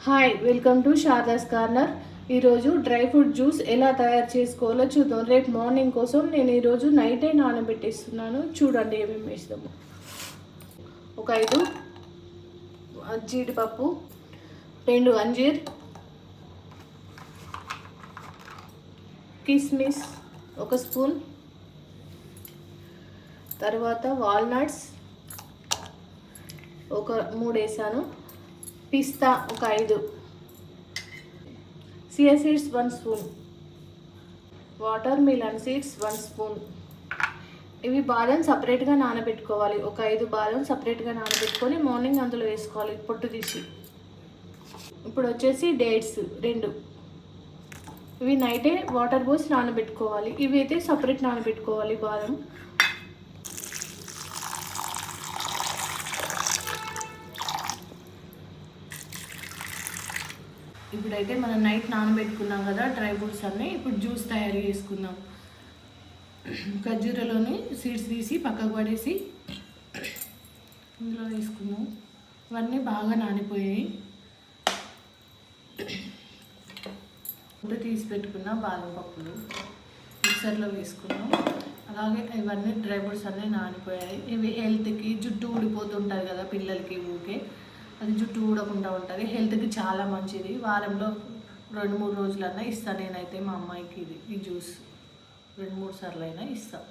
Hi, welcome to Sharada's corner. ఈరోజు dry fruit juice ఎలా తయారు చేసుకోవాలో చూద్దాం. రేపు మార్నింగ్ కోసం నేను ఈరోజు నైటే నానబెట్టేస్తున్నాను. చూడండి ఏమేమి వేస్తాము. ఒక 5 జీడిపప్పు, 2 అంజీర్, కిస్మిస్ 1 స్పూన్, తర్వాత వాల్నట్స్ ఒక 3 వేసాను, పిస్తా ఒక 5, chia seeds 1 spoon, water melon seeds 1 spoon. ఇవి బాదం సపరేట్గా నానబెట్టుకోవాలి. ఒక 5 బాదం సపరేట్గా నానబెట్టుకొని మార్నింగ్ అందులో వేసుకోవాలి పొట్టు తీసి. ఇప్పుడు వచ్చేసి డేట్స్ 2, ఇవి నైటే వాటర్ పోసి నానబెట్టుకోవాలి. ఇవి అయితే సపరేట్ నానబెట్టుకోవాలి బాదం. ఇప్పుడైతే మనం నైట్ నానబెట్టుకున్నాం కదా డ్రై ఫ్రూట్స్ అన్నీ. ఇప్పుడు జ్యూస్ తయారు చేసుకుందాం. ఖర్జూరలోని సీడ్స్ తీసి పక్కకు పడేసి ఇందులో వేసుకుందాం. ఇవన్నీ బాగా నానిపోయాయి. ఇప్పుడు తీసి పెట్టుకున్న బాదం పప్పులు మిక్సర్లో వేసుకున్నాం. అలాగే ఇవన్నీ డ్రై ఫ్రూట్స్ అన్నీ నానిపోయాయి. ఇవి హెల్త్కి, జుట్టు ఊడిపోతుంటుంది కదా పిల్లలకి, ఊకే అది జుట్టు ఊడకుండా ఉంటుంది. హెల్త్కి చాలా మంచిది. వారంలో 2-3 రోజులైనా ఇస్తాను నేనైతే మా అమ్మాయికి. ఈ జ్యూస్ 2-3 సార్లు అయినా ఇస్తాను.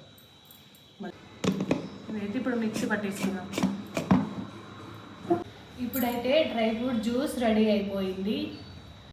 ఇదైతే ఇప్పుడు మిక్సీ పట్టేసుకున్నాం. ఇప్పుడైతే డ్రై ఫ్రూట్ జ్యూస్ రెడీ అయిపోయింది.